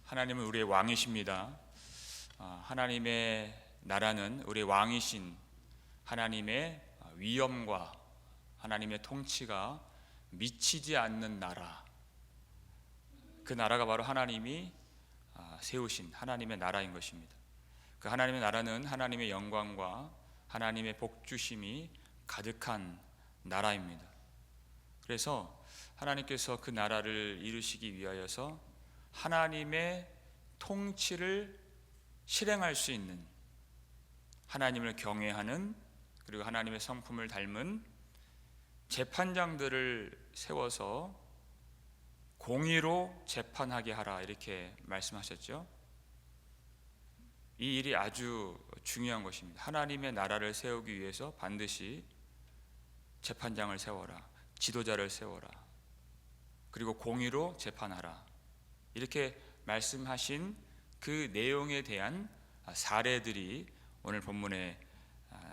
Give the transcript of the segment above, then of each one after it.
하나님은 우리의 왕이십니다. 하나님의 나라는 우리의 왕이신 하나님의 위엄과 하나님의 통치가 미치지 않는 나라, 그 나라가 바로 하나님이 세우신 하나님의 나라인 것입니다. 그 하나님의 나라는 하나님의 영광과 하나님의 복주심이 가득한 나라입니다. 그래서 하나님께서 그 나라를 이루시기 위하여서 하나님의 통치를 실행할 수 있는, 하나님을 경외하는, 그리고 하나님의 성품을 닮은 재판장들을 세워서 공의로 재판하게 하라, 이렇게 말씀하셨죠. 이 일이 아주 중요한 것입니다. 하나님의 나라를 세우기 위해서 반드시 재판장을 세워라, 지도자를 세워라, 그리고 공의로 재판하라, 이렇게 말씀하신 그 내용에 대한 사례들이 오늘 본문에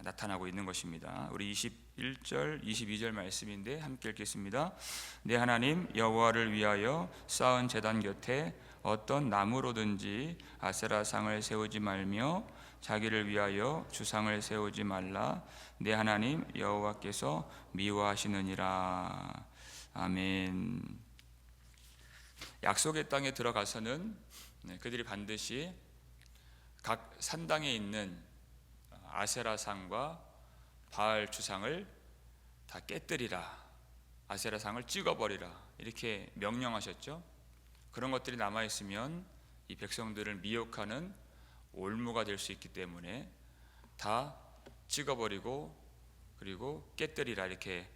나타나고 있는 것입니다. 우리 21절, 22절 말씀인데 함께 읽겠습니다. 내 하나님 여호와를 위하여 쌓은 제단 곁에 어떤 나무로든지 아세라상을 세우지 말며 자기를 위하여 주상을 세우지 말라. 내 하나님 여호와께서 미워하시느니라. 아멘. 약속의 땅에 들어가서는 그들이 반드시 각 산당에 있는 아세라상과 바알 주상을 다 깨뜨리라, 아세라상을 찍어버리라, 이렇게 명령하셨죠. 그런 것들이 남아있으면 이 백성들을 미혹하는 올무가 될 수 있기 때문에 다 찍어버리고 그리고 깨뜨리라, 이렇게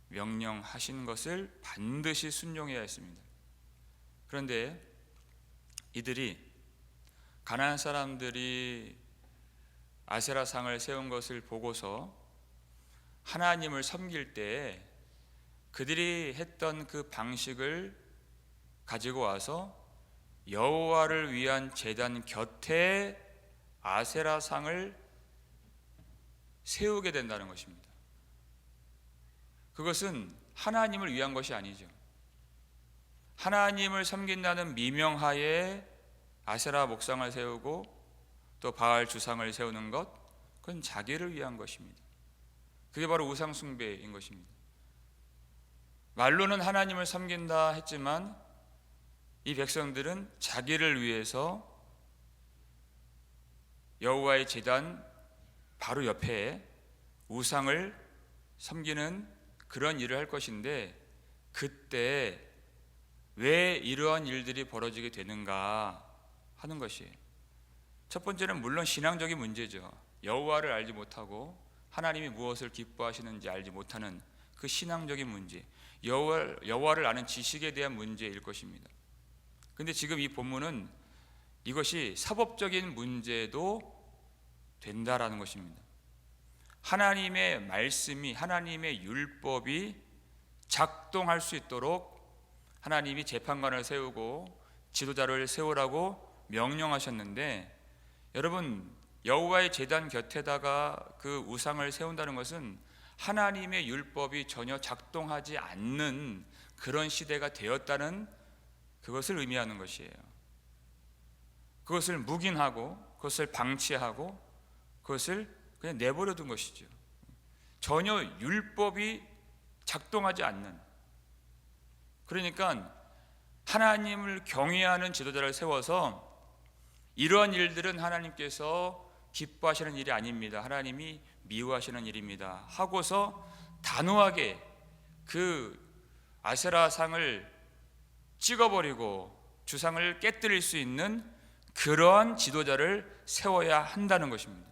명령하신 것을 반드시 순종해야 했습니다. 그런데 이들이, 가나안 사람들이 아세라상을 세운 것을 보고서 하나님을 섬길 때 그들이 했던 그 방식을 가지고 와서 여호와를 위한 제단 곁에 아세라상을 세우게 된다는 것입니다. 그것은 하나님을 위한 것이 아니죠. 하나님을 섬긴다는 미명하에 아세라 목상을 세우고 또 바알 주상을 세우는 것, 그건 자기를 위한 것입니다. 그게 바로 우상 숭배인 것입니다. 말로는 하나님을 섬긴다 했지만 이 백성들은 자기를 위해서 여호와의 제단 바로 옆에 우상을 섬기는 그런 일을 할 것인데, 그때 왜 이러한 일들이 벌어지게 되는가 하는 것이에요. 첫 번째는 물론 신앙적인 문제죠. 여호와를 알지 못하고 하나님이 무엇을 기뻐하시는지 알지 못하는 그 신앙적인 문제, 여호와를 아는 지식에 대한 문제일 것입니다. 그런데 지금 이 본문은 이것이 사법적인 문제도 된다라는 것입니다. 하나님의 말씀이, 하나님의 율법이 작동할 수 있도록 하나님이 재판관을 세우고 지도자를 세우라고 명령하셨는데, 여러분, 여호와의 제단 곁에다가 그 우상을 세운다는 것은 하나님의 율법이 전혀 작동하지 않는 그런 시대가 되었다는 그것을 의미하는 것이에요. 그것을 묵인하고 그것을 방치하고 그것을 그냥 내버려 둔 것이죠. 전혀 율법이 작동하지 않는, 그러니까 하나님을 경외하는 지도자를 세워서 이러한 일들은 하나님께서 기뻐하시는 일이 아닙니다, 하나님이 미워하시는 일입니다 하고서 단호하게 그 아세라상을 찍어버리고 주상을 깨뜨릴 수 있는 그러한 지도자를 세워야 한다는 것입니다.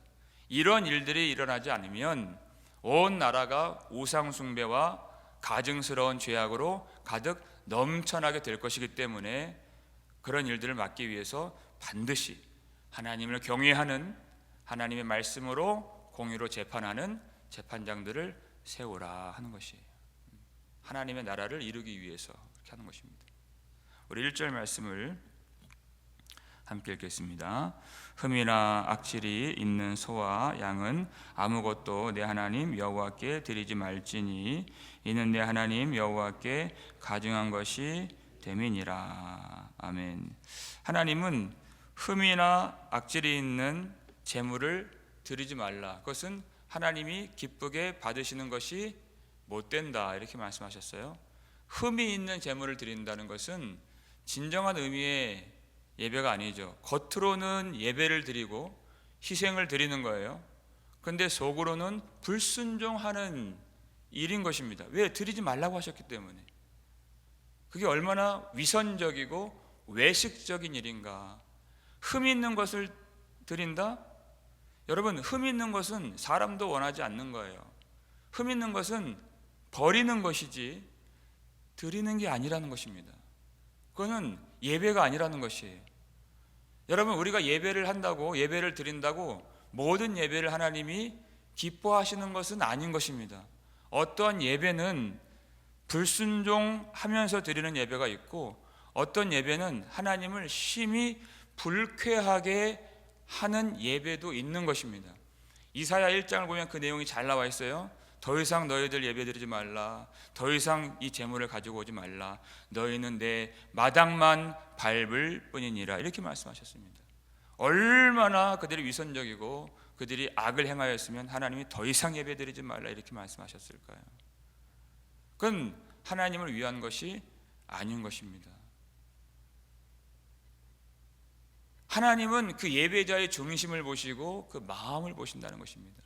이런 일들이 일어나지 않으면 온 나라가 우상 숭배와 가증스러운 죄악으로 가득 넘쳐나게 될 것이기 때문에 그런 일들을 막기 위해서 반드시 하나님을 경외하는, 하나님의 말씀으로 공의로 재판하는 재판장들을 세우라 하는 것이에요. 하나님의 나라를 이루기 위해서 그렇게 하는 것입니다. 우리 1절 말씀을 함께 읽겠습니다. 흠이나 악질이 있는 소와 양은 아무것도 내 하나님 여호와께 드리지 말지니 이는 내 하나님 여호와께 가증한 것이 됨이니라. 아멘. 하나님은 흠이나 악질이 있는 재물을 드리지 말라. 그것은 하나님이 기쁘게 받으시는 것이 못 된다. 이렇게 말씀하셨어요. 흠이 있는 재물을 드린다는 것은 진정한 의미의 예배가 아니죠. 겉으로는 예배를 드리고 희생을 드리는 거예요. 그런데 속으로는 불순종하는 일인 것입니다. 왜? 드리지 말라고 하셨기 때문에. 그게 얼마나 위선적이고 외식적인 일인가. 흠 있는 것을 드린다? 여러분, 흠 있는 것은 사람도 원하지 않는 거예요. 흠 있는 것은 버리는 것이지 드리는 게 아니라는 것입니다. 그거는 예배가 아니라는 것이에요. 여러분, 우리가 예배를 한다고, 예배를 드린다고 모든 예배를 하나님이 기뻐하시는 것은 아닌 것입니다. 어떠한 예배는 불순종하면서 드리는 예배가 있고, 어떤 예배는 하나님을 심히 불쾌하게 하는 예배도 있는 것입니다. 이사야 1장을 보면 그 내용이 잘 나와 있어요. 더 이상 너희들 예배드리지 말라. 더 이상 이 재물을 가지고 오지 말라. 너희는 내 마당만 밟을 뿐이니라. 이렇게 말씀하셨습니다. 얼마나 그들이 위선적이고 그들이 악을 행하였으면 하나님이 더 이상 예배드리지 말라 이렇게 말씀하셨을까요? 그건 하나님을 위한 것이 아닌 것입니다. 하나님은 그 예배자의 중심을 보시고 그 마음을 보신다는 것입니다.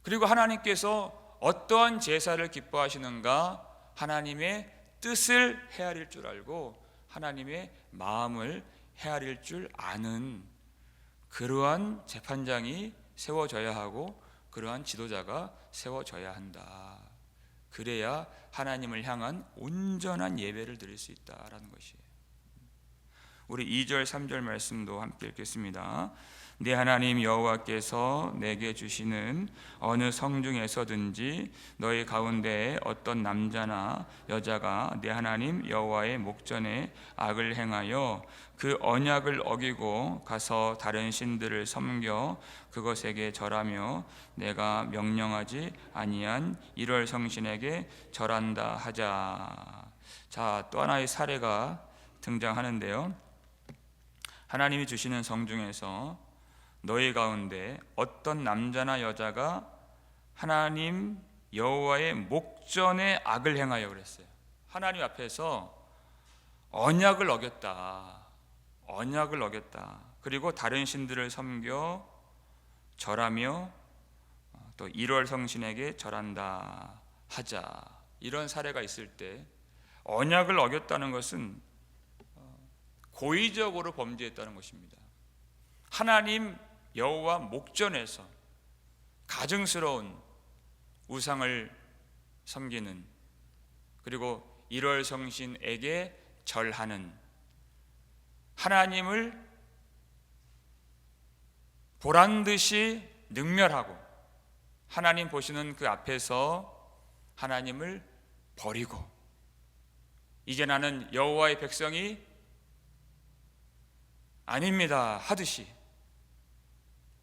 그리고 하나님께서 어떠한 제사를 기뻐하시는가, 하나님의 뜻을 헤아릴 줄 알고 하나님의 마음을 헤아릴 줄 아는 그러한 재판장이 세워져야 하고 그러한 지도자가 세워져야 한다. 그래야 하나님을 향한 온전한 예배를 드릴 수 있다라는 것이에요. 우리 2절 3절 말씀도 함께 읽겠습니다. 내 하나님 여호와께서 내게 주시는 어느 성중에서든지 너희 가운데 어떤 남자나 여자가 내 하나님 여호와의 목전에 악을 행하여 그 언약을 어기고 가서 다른 신들을 섬겨 그것에게 절하며 내가 명령하지 아니한 일월 성신에게 절한다 하자. 자, 또 하나의 사례가 등장하는데요. 하나님이 주시는 성중에서 너희 가운데 어떤 남자나 여자가 하나님 여호와의 목전에 악을 행하여 그랬어요. 하나님 앞에서 언약을 어겼다. 언약을 어겼다. 그리고 다른 신들을 섬겨 절하며 또 1월 성신에게 절한다 하자. 이런 사례가 있을 때 언약을 어겼다는 것은 고의적으로 범죄했다는 것입니다. 하나님 여호와 목전에서 가증스러운 우상을 섬기는, 그리고 1월 성신에게 절하는, 하나님을 보란듯이 능멸하고 하나님 보시는 그 앞에서 하나님을 버리고 이제 나는 여호와의 백성이 아닙니다 하듯이,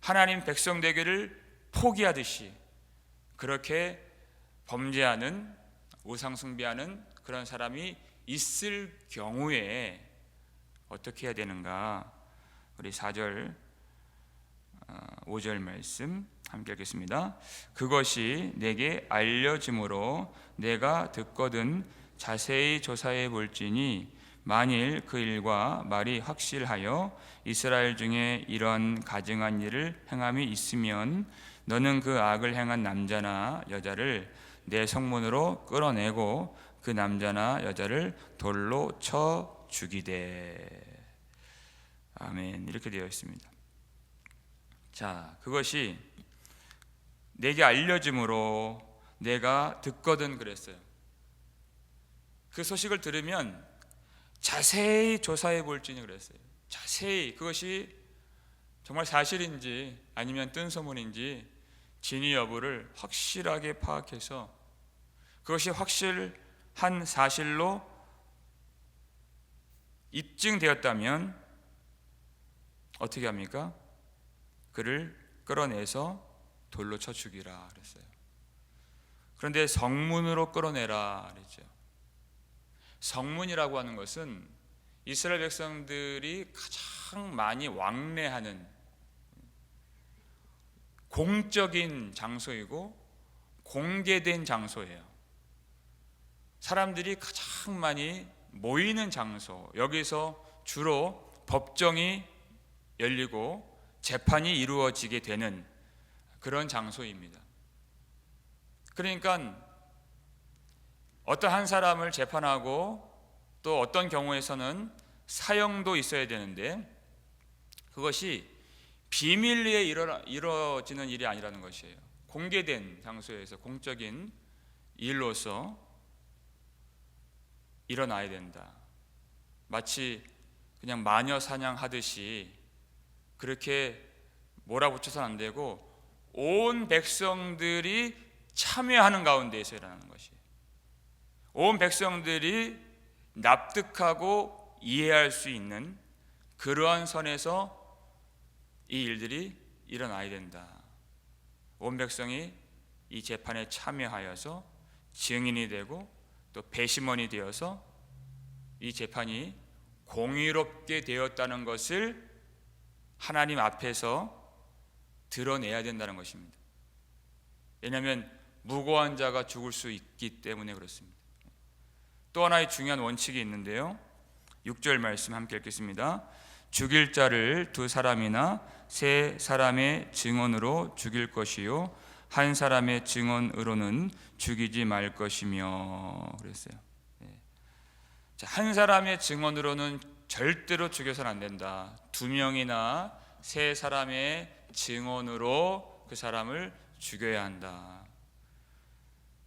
하나님 백성 되기를 포기하듯이 그렇게 범죄하는, 우상 숭배하는 그런 사람이 있을 경우에 어떻게 해야 되는가? 우리 4절 5절 말씀 함께 읽겠습니다. 그것이 내게 알려짐으로 내가 듣거든 자세히 조사해 볼지니 만일 그 일과 말이 확실하여 이스라엘 중에 이런 가증한 일을 행함이 있으면 너는 그 악을 행한 남자나 여자를 내 성문으로 끌어내고 그 남자나 여자를 돌로 쳐 죽이되. 아멘. 이렇게 되어 있습니다. 자, 그것이 내게 알려짐으로 내가 듣거든 그랬어요. 그 소식을 들으면 자세히 조사해 볼지니 그랬어요. 자세히 그것이 정말 사실인지 아니면 뜬 소문인지 진위 여부를 확실하게 파악해서 그것이 확실한 사실로 입증되었다면 어떻게 합니까? 그를 끌어내서 돌로 쳐 죽이라 그랬어요. 그런데 성문으로 끌어내라 그랬죠. 성문이라고 하는 것은 이스라엘 백성들이 가장 많이 왕래하는 공적인 장소이고 공개된 장소예요. 사람들이 가장 많이 모이는 장소, 여기서 주로 법정이 열리고 재판이 이루어지게 되는 그런 장소입니다. 그러니까 어떤 한 사람을 재판하고 또 어떤 경우에서는 사형도 있어야 되는데 그것이 비밀리에 이루어지는 일이 아니라는 것이에요. 공개된 장소에서 공적인 일로서 일어나야 된다. 마치 그냥 마녀 사냥하듯이 그렇게 몰아붙여서는 안 되고 온 백성들이 참여하는 가운데에서 일어나는 것이에요. 온 백성들이 납득하고 이해할 수 있는 그러한 선에서 이 일들이 일어나야 된다. 온 백성이 이 재판에 참여하여서 증인이 되고 또 배심원이 되어서 이 재판이 공의롭게 되었다는 것을 하나님 앞에서 드러내야 된다는 것입니다. 왜냐하면 무고한 자가 죽을 수 있기 때문에 그렇습니다. 또 하나의 중요한 원칙이 있는데요, 6절 말씀 함께 읽겠습니다. 죽일 자를 두 사람이나 세 사람의 증언으로 죽일 것이요 한 사람의 증언으로는 죽이지 말 것이며 그랬어요. 한 사람의 증언으로는 절대로 죽여서는 안 된다. 두 명이나 세 사람의 증언으로 그 사람을 죽여야 한다.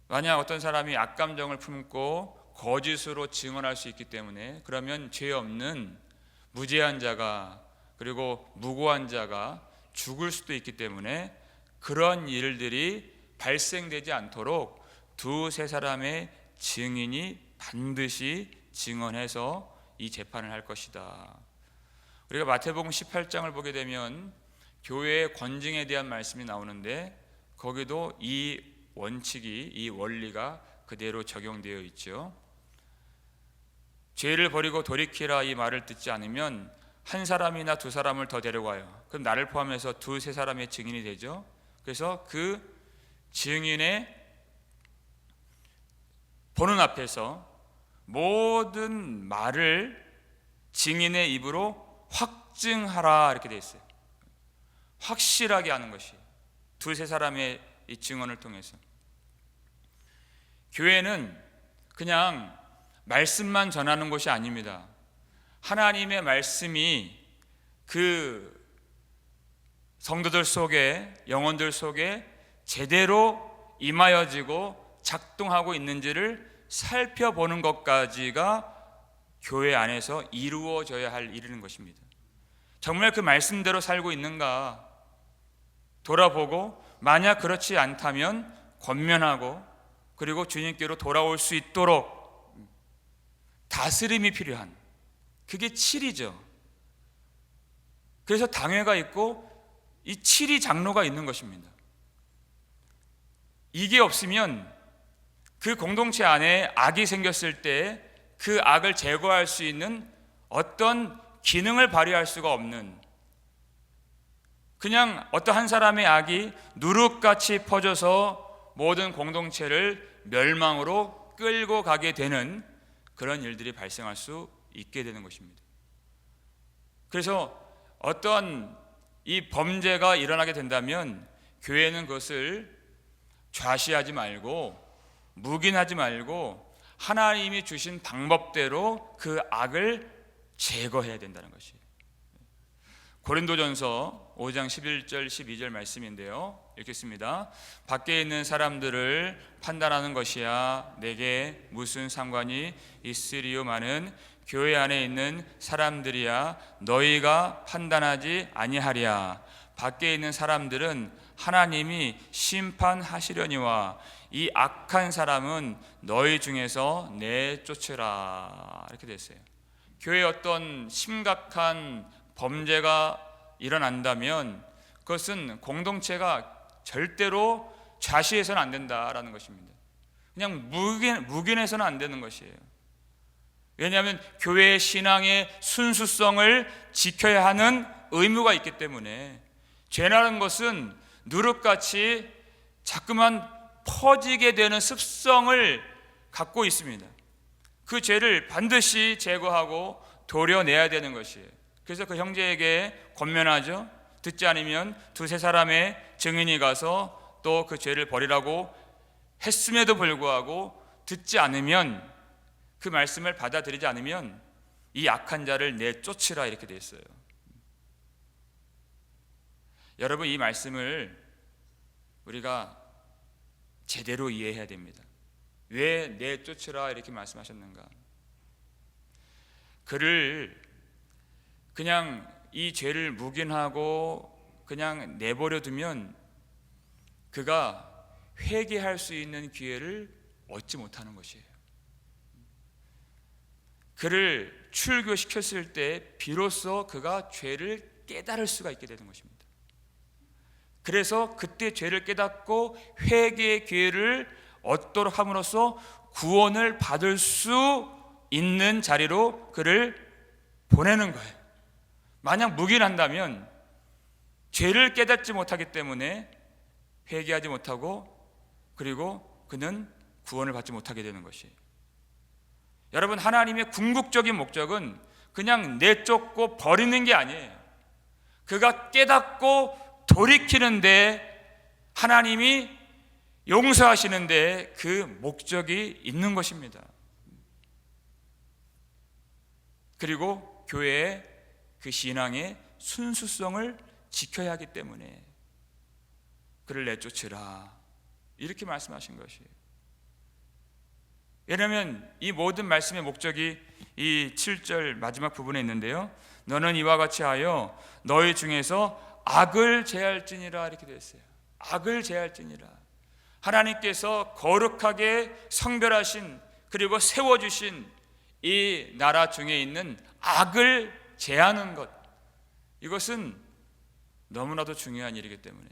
만약 어떤 사람이 악감정을 품고 거짓으로 증언할 수 있기 때문에 그러면 죄 없는 무죄한 자가 그리고 무고한 자가 죽을 수도 있기 때문에 그런 일들이 발생되지 않도록 두세 사람의 증인이 반드시 증언해서 이 재판을 할 것이다. 우리가 마태복음 18장을 보게 되면 교회의 권징에 대한 말씀이 나오는데 거기도 이 원칙이, 이 원리가 그대로 적용되어 있죠. 죄를 버리고 돌이키라 이 말을 듣지 않으면 한 사람이나 두 사람을 더 데려가요. 그럼 나를 포함해서 두세 사람의 증인이 되죠. 그래서 그 증인의 보는 앞에서 모든 말을 증인의 입으로 확증하라 이렇게 되어 있어요. 확실하게 하는 것이 두세 사람의 이 증언을 통해서. 교회는 그냥 말씀만 전하는 것이 아닙니다. 하나님의 말씀이 그 성도들 속에, 영혼들 속에 제대로 임하여지고 작동하고 있는지를 살펴보는 것까지가 교회 안에서 이루어져야 할 일인 것입니다. 정말 그 말씀대로 살고 있는가 돌아보고, 만약 그렇지 않다면 권면하고 그리고 주님께로 돌아올 수 있도록 다스림이 필요한, 그게 7이죠. 그래서 당회가 있고 이 7이 장로가 있는 것입니다. 이게 없으면 그 공동체 안에 악이 생겼을 때 그 악을 제거할 수 있는 어떤 기능을 발휘할 수가 없는, 그냥 어떤 한 사람의 악이 누룩같이 퍼져서 모든 공동체를 멸망으로 끌고 가게 되는 그런 일들이 발생할 수 있게 되는 것입니다. 그래서 어떤 이 범죄가 일어나게 된다면 교회는 그것을 좌시하지 말고 묵인하지 말고 하나님이 주신 방법대로 그 악을 제거해야 된다는 것이에요. 고린도전서 5장 11절 12절 말씀인데요, 읽겠습니다. 밖에 있는 사람들을 판단하는 것이야 내게 무슨 상관이 있으리요마는 교회 안에 있는 사람들이야 너희가 판단하지 아니하랴. 밖에 있는 사람들은 하나님이 심판하시려니와 이 악한 사람은 너희 중에서 내쫓으라. 이렇게 됐어요. 교회에 어떤 심각한 범죄가 일어난다면 그것은 공동체가 절대로 좌시해서는 안 된다라는 것입니다. 그냥 묵인해서는 안 되는 것이에요. 왜냐하면 교회의 신앙의 순수성을 지켜야 하는 의무가 있기 때문에 죄라는 것은 누룩같이 자꾸만 퍼지게 되는 습성을 갖고 있습니다. 그 죄를 반드시 제거하고 도려내야 되는 것이에요. 그래서 그 형제에게 권면하죠. 듣지 않으면 두세 사람의 증인이 가서 또 그 죄를 버리라고 했음에도 불구하고 듣지 않으면, 그 말씀을 받아들이지 않으면 이 악한 자를 내쫓으라, 이렇게 되어 있어요. 여러분, 이 말씀을 우리가 제대로 이해해야 됩니다. 왜 내쫓으라 이렇게 말씀하셨는가? 그를 그냥 이 죄를 묵인하고 그냥 내버려 두면 그가 회개할 수 있는 기회를 얻지 못하는 것이에요. 그를 출교시켰을 때 비로소 그가 죄를 깨달을 수가 있게 되는 것입니다. 그래서 그때 죄를 깨닫고 회개의 기회를 얻도록 함으로써 구원을 받을 수 있는 자리로 그를 보내는 거예요. 만약 묵인한다면 죄를 깨닫지 못하기 때문에 회개하지 못하고, 그리고 그는 구원을 받지 못하게 되는 것이에요. 여러분, 하나님의 궁극적인 목적은 그냥 내쫓고 버리는 게 아니에요. 그가 깨닫고 돌이키는데, 하나님이 용서하시는데 그 목적이 있는 것입니다. 그리고 교회의 그 신앙의 순수성을 지켜야 하기 때문에 그를 내쫓으라, 이렇게 말씀하신 것이에요. 왜냐하면 이 모든 말씀의 목적이 이 7절 마지막 부분에 있는데요, 너는 이와 같이 하여 너희 중에서 악을 제할지니라, 이렇게 되어 있어요. 악을 제할지니라. 하나님께서 거룩하게 성별하신, 그리고 세워주신 이 나라 중에 있는 악을 제하는 것, 이것은 너무나도 중요한 일이기 때문에.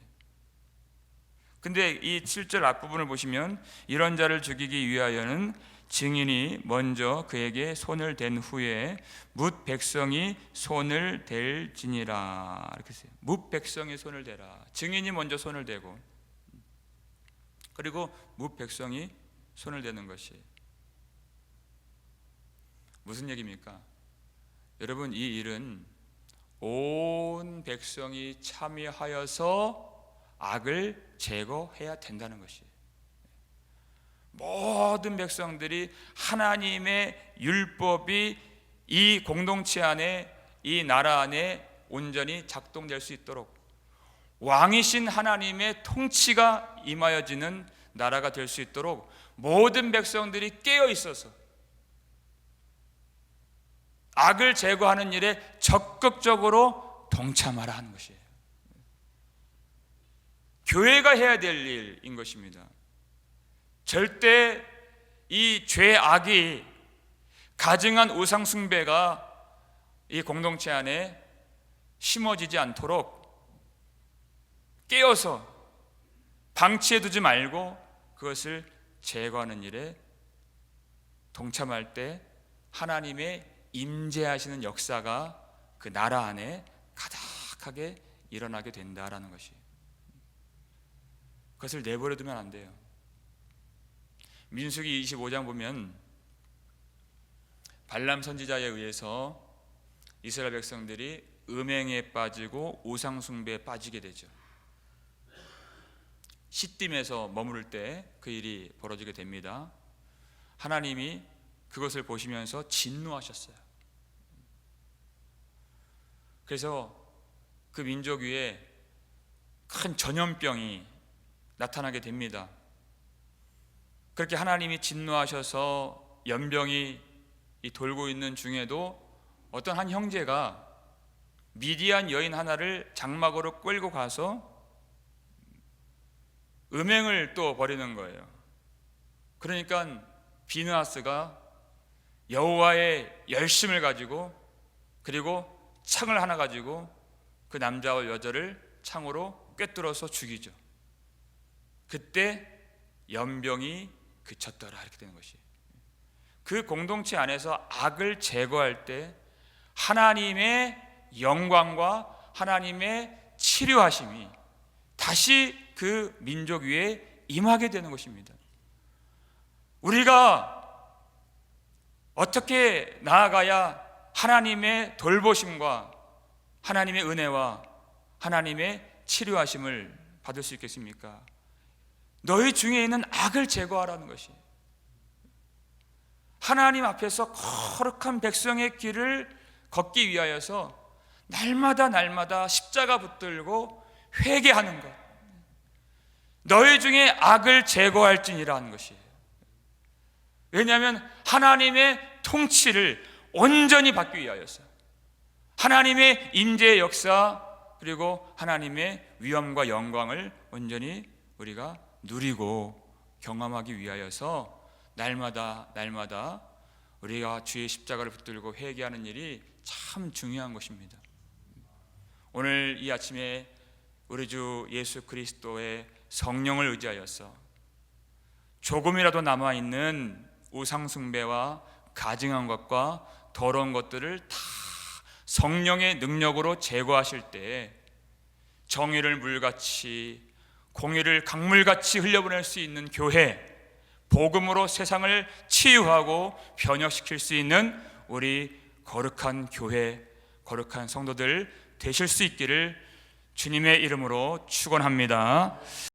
근데 이 7절 앞부분을 보시면, 이런 자를 죽이기 위하여는 증인이 먼저 그에게 손을 댄 후에 뭇 백성이 손을 댈지니라, 이렇게 써요. 뭇 백성이 손을 대라. 증인이 먼저 손을 대고, 그리고 뭇 백성이 손을 대는 것이 무슨 얘기입니까? 여러분, 이 일은 온 백성이 참여하여서 악을 제거해야 된다는 것이에요. 모든 백성들이 하나님의 율법이 이 공동체 안에, 이 나라 안에 온전히 작동될 수 있도록 왕이신 하나님의 통치가 임하여지는 나라가 될 수 있도록 모든 백성들이 깨어 있어서 악을 제거하는 일에 적극적으로 동참하라 하는 것이에요. 교회가 해야 될 일인 것입니다. 절대 이 죄악이, 가증한 우상 숭배가 이 공동체 안에 심어지지 않도록 깨어서 방치해 두지 말고 그것을 제거하는 일에 동참할 때 하나님의 임재하시는 역사가 그 나라 안에 가득하게 일어나게 된다라는 것이에요. 그것을 내버려 두면 안 돼요. 민수기 25장 보면 발람 선지자에 의해서 이스라엘 백성들이 음행에 빠지고 우상 숭배에 빠지게 되죠. 시딤에서 머무를 때 그 일이 벌어지게 됩니다. 하나님이 그것을 보시면서 진노하셨어요. 그래서 그 민족 위에 큰 전염병이 나타나게 됩니다. 그렇게 하나님이 진노하셔서 연병이 돌고 있는 중에도 어떤 한 형제가 미디안 여인 하나를 장막으로 끌고 가서 음행을 또 벌이는 거예요. 그러니까 비느하스가 여호와의 열심을 가지고, 그리고 창을 하나 가지고 그 남자와 여자를 창으로 꿰뚫어서 죽이죠. 그때 연병이 그쳤더라, 이렇게 되는 것이. 그 공동체 안에서 악을 제거할 때 하나님의 영광과 하나님의 치료하심이 다시 그 민족 위에 임하게 되는 것입니다. 우리가 어떻게 나아가야 하나님의 돌보심과 하나님의 은혜와 하나님의 치료하심을 받을 수 있겠습니까? 너희 중에 있는 악을 제거하라는 것이, 하나님 앞에서 거룩한 백성의 길을 걷기 위하여서 날마다 십자가 붙들고 회개하는 것, 너희 중에 악을 제거할지니라 하는 것이에요. 왜냐하면 하나님의 통치를 온전히 받기 위하여서, 하나님의 임재의 역사 그리고 하나님의 위엄과 영광을 온전히 우리가 누리고 경험하기 위하여서 날마다 우리가 주의 십자가를 붙들고 회개하는 일이 참 중요한 것입니다. 오늘 이 아침에 우리 주 예수 그리스도의 성령을 의지하여서 조금이라도 남아있는 우상 숭배와 가증한 것과 더러운 것들을 다 성령의 능력으로 제거하실 때 정의를 물같이, 공의를 강물같이 흘려보낼 수 있는 교회, 복음으로 세상을 치유하고 변혁시킬 수 있는 우리 거룩한 교회, 거룩한 성도들 되실 수 있기를 주님의 이름으로 축원합니다.